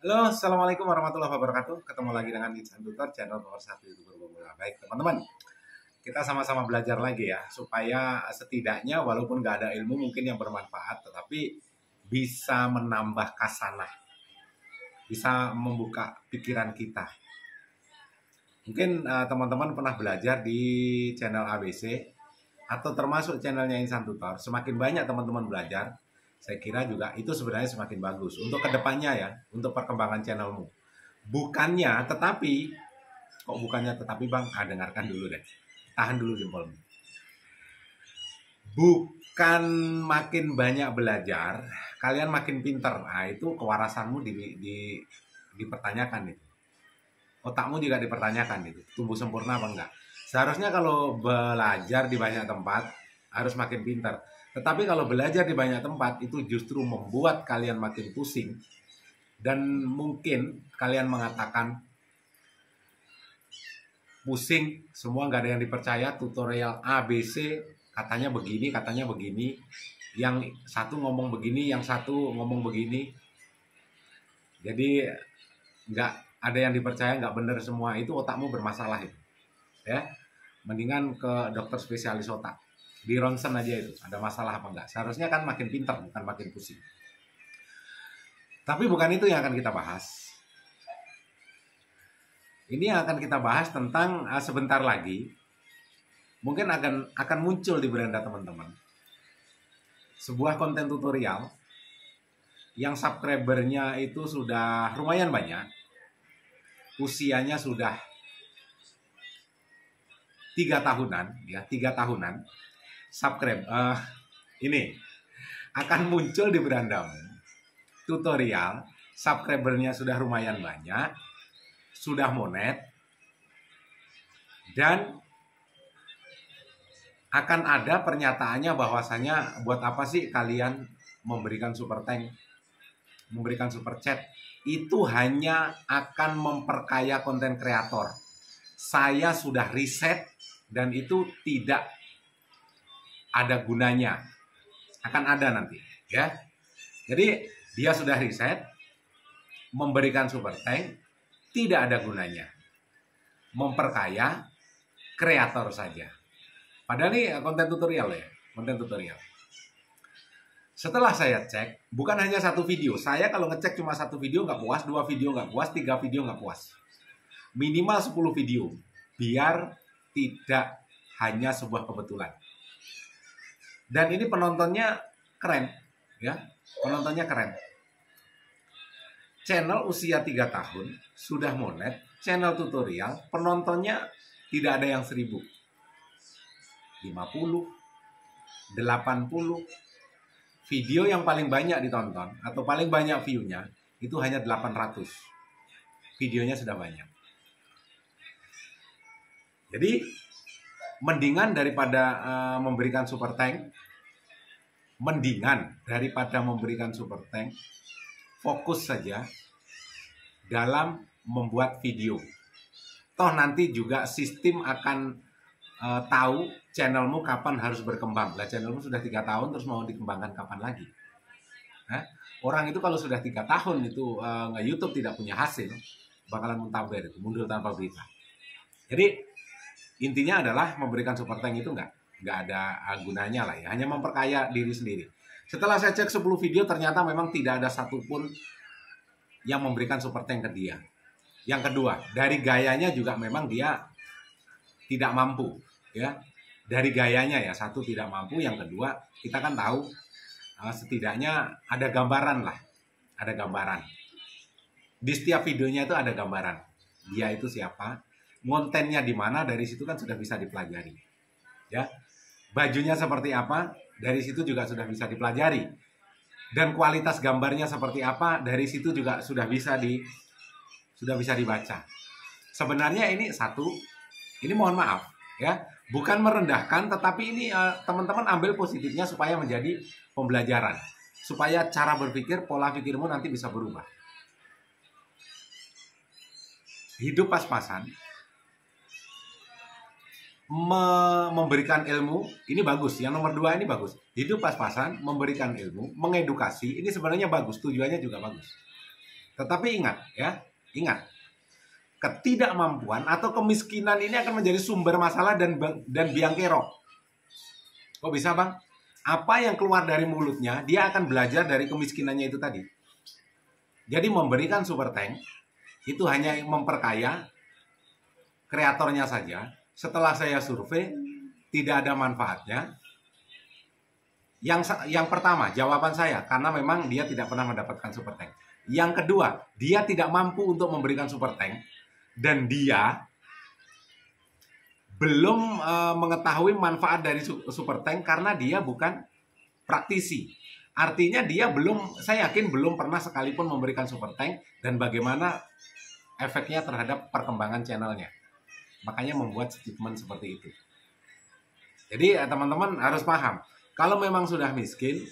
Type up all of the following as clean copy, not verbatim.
Halo, Assalamualaikum warahmatullahi wabarakatuh. Ketemu lagi dengan Insan Tutor, channel nomor 1 YouTuber pemula. Baik, teman-teman, kita sama-sama belajar lagi ya, supaya setidaknya walaupun nggak ada ilmu mungkin yang bermanfaat, tetapi bisa menambah kasanah, bisa membuka pikiran kita. Mungkin teman-teman pernah belajar di channel ABC, atau termasuk channelnya Insan Tutor. Semakin banyak teman-teman belajar, saya kira juga itu sebenarnya semakin bagus untuk kedepannya ya, untuk perkembangan channelmu. Bukannya tetapi, kok bukannya tetapi bang? Dengarkan dulu deh, tahan dulu jempolmu. Bukan makin banyak belajar, kalian makin pinter. Nah itu kewarasanmu dipertanyakan itu. Otakmu juga dipertanyakan itu, tumbuh sempurna apa enggak. Seharusnya kalau belajar di banyak tempat harus makin pinter. Tetapi kalau belajar di banyak tempat itu justru membuat kalian makin pusing. Dan mungkin kalian mengatakan, pusing, semua nggak ada yang dipercaya, tutorial ABC katanya begini, yang satu ngomong begini, yang satu ngomong begini. Jadi nggak ada yang dipercaya, nggak bener semua, itu otakmu bermasalah itu. Ya, mendingan ke dokter spesialis otak, di ronsen aja itu ada masalah apa enggak. Seharusnya kan makin pintar, bukan makin pusing. Tapi bukan itu yang akan kita bahas. Ini yang akan kita bahas tentang sebentar lagi mungkin akan muncul di beranda teman-teman sebuah konten tutorial yang subscribernya itu sudah lumayan banyak, usianya sudah 3 tahunan ya, 3 tahunan. Ini akan muncul di berandamu tutorial, subscribernya sudah lumayan banyak, sudah monet, dan akan ada pernyataannya bahwasanya buat apa sih kalian memberikan super thank, memberikan super chat, itu hanya akan memperkaya konten kreator. Saya sudah riset dan itu tidak ada gunanya. Akan ada nanti ya. Jadi dia sudah riset, memberikan super thank, tidak ada gunanya, memperkaya kreator saja. Padahal ini konten tutorial ya, konten tutorial. Setelah saya cek, bukan hanya satu video. Saya kalau ngecek cuma satu video nggak puas, 2 video nggak puas, 3 video nggak puas. Minimal 10 video, biar tidak hanya sebuah kebetulan. Dan ini penontonnya keren, ya, penontonnya keren. Channel usia 3 tahun, sudah monet, channel tutorial, penontonnya tidak ada yang 1000. 50, 80, video yang paling banyak ditonton atau paling banyak view-nya itu hanya 800. Videonya sudah banyak. Jadi mendingan daripada memberikan super thank, fokus saja dalam membuat video. Toh nanti juga sistem akan tahu channelmu kapan harus berkembang. Lah channelmu sudah 3 tahun terus mau dikembangkan kapan lagi? Orang itu kalau sudah 3 tahun itu nge-YouTube tidak punya hasil, bakalan muntaber itu, mundur tanpa berita. Jadi intinya adalah memberikan super thank itu nggak ada gunanya lah ya, hanya memperkaya diri sendiri. Setelah saya cek 10 video ternyata memang tidak ada satupun yang memberikan super thank ke dia. Yang kedua, dari gayanya juga memang dia tidak mampu ya. Dari gayanya ya, satu tidak mampu, yang kedua kita kan tahu setidaknya ada gambaran lah, ada gambaran. Di setiap videonya itu ada gambaran. Dia itu siapa, kontennya di mana, dari situ kan sudah bisa dipelajari. Ya. Bajunya seperti apa, dari situ juga sudah bisa dipelajari. Dan kualitas gambarnya seperti apa, dari situ juga sudah bisa dibaca. Sebenarnya ini mohon maaf ya, bukan merendahkan, tetapi ini teman-teman ambil positifnya supaya menjadi pembelajaran, supaya cara berpikir, pola pikirmu nanti bisa berubah. Hidup pas-pasan, memberikan ilmu, ini bagus. Yang nomor 2 ini bagus. Hidup pas-pasan, memberikan ilmu, mengedukasi, ini sebenarnya bagus. Tujuannya juga bagus. Tetapi ingat ya, ingat, ketidakmampuan atau kemiskinan ini akan menjadi sumber masalah dan biang kerok. Kok bisa, Bang? Apa yang keluar dari mulutnya, dia akan belajar dari kemiskinannya itu tadi. Jadi memberikan super tank itu hanya memperkaya kreatornya saja. Setelah saya survei, tidak ada manfaatnya. Yang pertama, jawaban saya, karena memang dia tidak pernah mendapatkan super tank. Yang kedua, dia tidak mampu untuk memberikan super tank. Dan dia belum mengetahui manfaat dari super tank karena dia bukan praktisi. Artinya dia belum, saya yakin belum pernah sekalipun memberikan super tank dan bagaimana efeknya terhadap perkembangan channelnya. Makanya membuat statement seperti itu. Jadi teman-teman harus paham, kalau memang sudah miskin,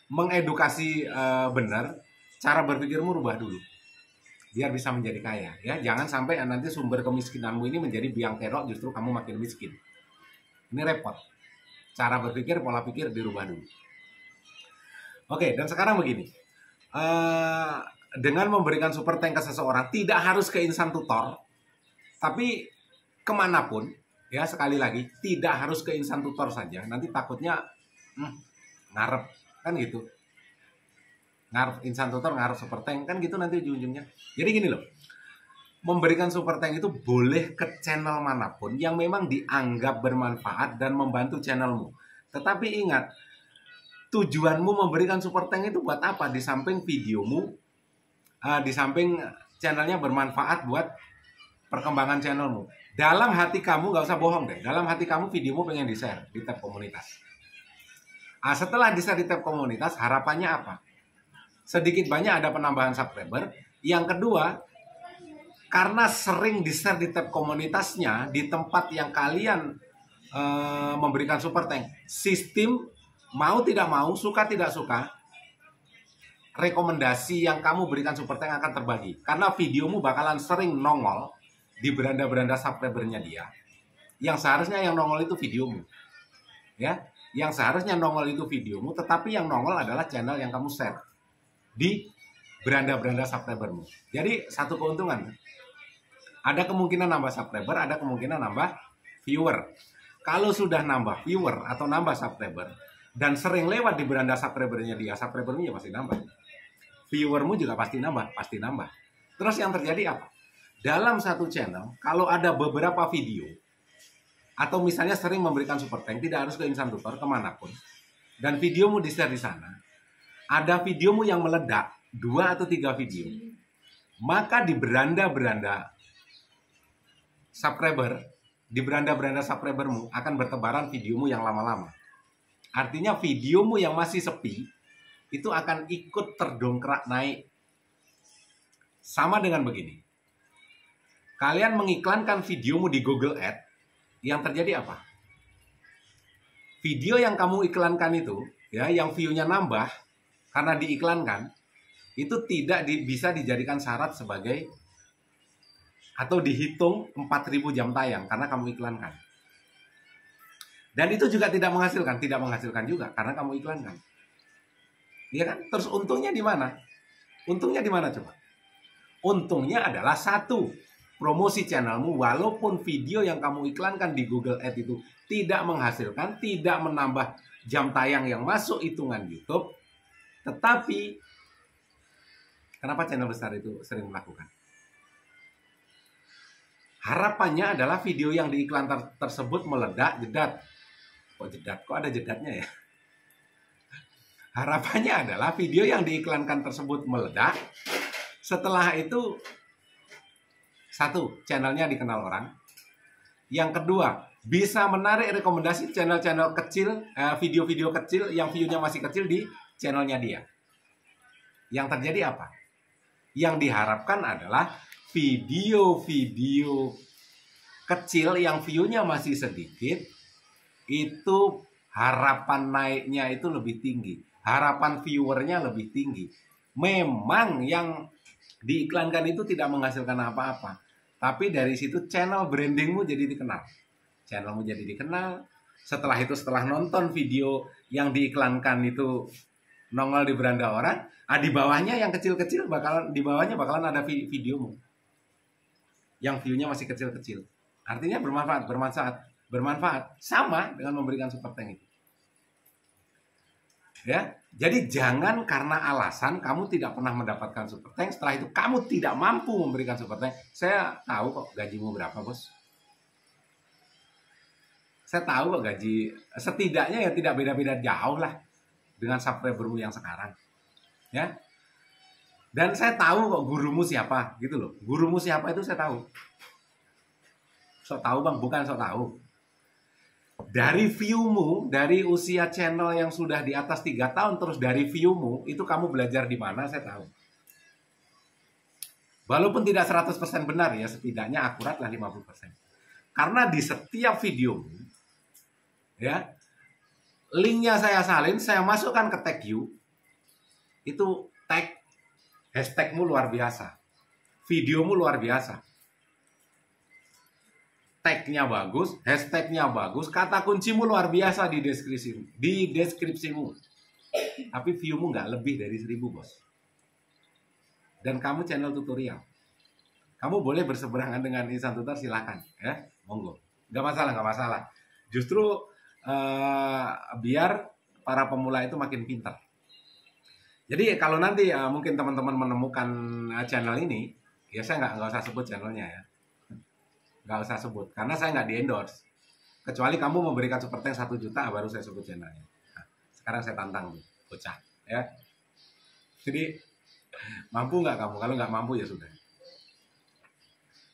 mengedukasi benar, cara berpikirmu rubah dulu. Biar bisa menjadi kaya. Ya, jangan sampai nanti sumber kemiskinanmu ini menjadi biang kerok, justru kamu makin miskin. Ini repot. Cara berpikir, pola pikir dirubah dulu. Oke, dan sekarang begini. Dengan memberikan super tank ke seseorang, tidak harus ke insan tutor, tapi kemanapun, ya sekali lagi, tidak harus ke insan tutor saja. Nanti takutnya ngarep, kan gitu. Ngarep insan tutor, ngarep super tank, kan gitu nanti ujung-ujungnya. Jadi gini loh, memberikan super tank itu boleh ke channel manapun yang memang dianggap bermanfaat dan membantu channelmu. Tetapi ingat, tujuanmu memberikan super tank itu buat apa? Di samping videomu, di samping channelnya bermanfaat buat perkembangan channelmu. Dalam hati kamu, gak usah bohong deh, dalam hati kamu videomu pengen di-share di tab komunitas. Setelah di-share di tab komunitas, harapannya apa? Sedikit banyak ada penambahan subscriber. Yang kedua, karena sering di-share di tab komunitasnya, di tempat yang kalian memberikan super tank, sistem mau tidak mau, suka tidak suka, rekomendasi yang kamu berikan super tank akan terbagi. Karena videomu bakalan sering nongol di beranda-beranda subscribernya dia. Yang seharusnya yang nongol itu videomu. Ya, yang seharusnya nongol itu videomu, tetapi yang nongol adalah channel yang kamu share di beranda-beranda subscribermu. Jadi satu keuntungan. Ada kemungkinan nambah subscriber, ada kemungkinan nambah viewer. Kalau sudah nambah viewer atau nambah subscriber dan sering lewat di beranda subscribernya dia, subscribermu ya pasti nambah. Viewermu juga pasti nambah. Terus yang terjadi apa? Dalam satu channel, kalau ada beberapa video, atau misalnya sering memberikan super tank, tidak harus ke insan tutor, kemanapun, dan videomu di-share di sana, ada videomu yang meledak, 2 atau 3 video, maka di beranda-beranda subscriber, di beranda-beranda subscribermu akan bertebaran videomu yang lama-lama. Artinya videomu yang masih sepi, itu akan ikut terdongkrak naik. Sama dengan begini. Kalian mengiklankan videomu di Google Ads, yang terjadi apa? Video yang kamu iklankan itu, ya, yang view-nya nambah karena diiklankan, itu tidak bisa dijadikan syarat sebagai atau dihitung 4.000 jam tayang karena kamu iklankan. Dan itu juga tidak menghasilkan juga karena kamu iklankan. Iya kan? Terus untungnya di mana? Untungnya di mana coba? Untungnya adalah satu, promosi channelmu walaupun video yang kamu iklankan di Google Ads itu tidak menghasilkan, tidak menambah jam tayang yang masuk hitungan YouTube, tetapi kenapa channel besar itu sering melakukan? Harapannya adalah video yang diiklan tersebut meledak, jedat. Kok jedat? Kok ada jedatnya ya? Harapannya adalah video yang diiklankan tersebut meledak. Setelah itu, satu, channelnya dikenal orang. Yang kedua, bisa menarik rekomendasi channel-channel kecil, video-video kecil yang view-nya masih kecil di channelnya dia. Yang terjadi apa? Yang diharapkan adalah video-video kecil yang view-nya masih sedikit, itu harapan naiknya itu lebih tinggi. Harapan viewernya lebih tinggi. Memang yang diiklankan itu tidak menghasilkan apa-apa. Tapi dari situ channel brandingmu jadi dikenal. Channelmu jadi dikenal. Setelah itu, setelah nonton video yang diiklankan itu nongol di beranda orang, di bawahnya yang kecil-kecil di bawahnya bakalan ada videomu. Yang view-nya masih kecil-kecil. Artinya bermanfaat. Sama dengan memberikan super thank itu. Ya, jadi jangan karena alasan kamu tidak pernah mendapatkan super thank, setelah itu kamu tidak mampu memberikan super thank. Saya tahu kok gajimu berapa, bos. Saya tahu kok gaji, setidaknya ya tidak beda-beda jauh lah dengan subscribermu yang sekarang. Ya. Dan saya tahu kok gurumu siapa, gitu loh. Gurumu siapa itu saya tahu. Sok tahu bang, bukan sok tahu. Dari viewmu, dari usia channel yang sudah di atas 3 tahun, terus dari viewmu, itu kamu belajar di mana, saya tahu. Walaupun tidak 100% benar ya, setidaknya akurat lah 50%. Karena di setiap videomu, ya, linknya saya salin, saya masukkan ke tag you, itu tag, hashtagmu luar biasa, videomu luar biasa. Tagnya bagus, hashtagnya bagus, kata kuncimu luar biasa di deskripsimu. Tapi viewmu nggak lebih dari 1000, bos. Dan kamu channel tutorial. Kamu boleh berseberangan dengan Ihsan Tutor, silakan, ya, monggo. Nggak masalah. Justru biar para pemula itu makin pintar. Jadi kalau nanti mungkin teman-teman menemukan channel ini, ya saya nggak usah sebut channelnya ya. Nggak usah sebut, karena saya nggak di-endorse. Kecuali kamu memberikan super thank 1 juta, baru saya sebut channelnya. Nah, sekarang saya tantang, bocah. Ya. Jadi, mampu nggak kamu? Kalau nggak mampu ya sudah.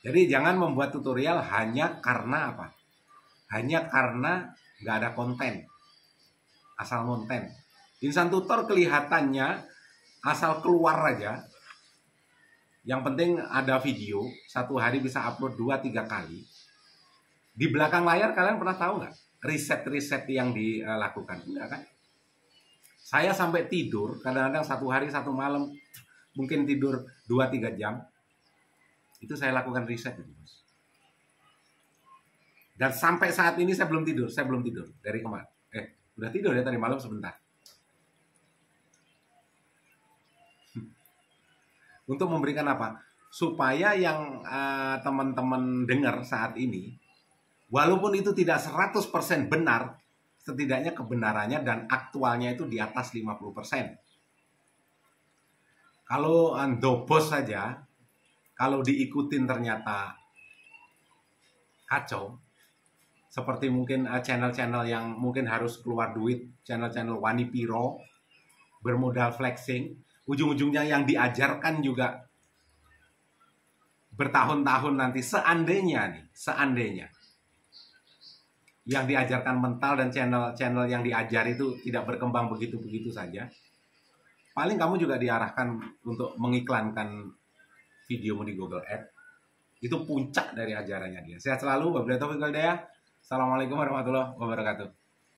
Jadi, jangan membuat tutorial hanya karena apa? Hanya karena nggak ada konten. Asal konten. Ihsan Tutor kelihatannya asal keluar aja. Yang penting ada video, 1 hari bisa upload 2-3 kali. Di belakang layar kalian pernah tahu nggak? Riset-riset yang dilakukan. Enggak kan? Saya sampai tidur, kadang-kadang 1 hari 1 malam, mungkin tidur 2-3 jam. Itu saya lakukan riset. Dan sampai saat ini saya belum tidur. Dari kemarin. Udah tidur ya tadi malam sebentar. Untuk memberikan apa? Supaya yang teman-teman dengar saat ini, walaupun itu tidak 100% benar, setidaknya kebenarannya dan aktualnya itu di atas 50%. Kalau dobos saja, kalau diikutin ternyata kacau, seperti mungkin channel-channel yang mungkin harus keluar duit, channel-channel Wani Piro, bermodal flexing, ujung-ujungnya yang diajarkan juga bertahun-tahun nanti, seandainya yang diajarkan mental dan channel-channel yang diajar itu tidak berkembang begitu-begitu saja, paling kamu juga diarahkan untuk mengiklankan videomu di Google Ads. Itu puncak dari ajarannya dia. Sehat selalu, wabillahi taufiq wal hidayah. Assalamualaikum warahmatullahi wabarakatuh.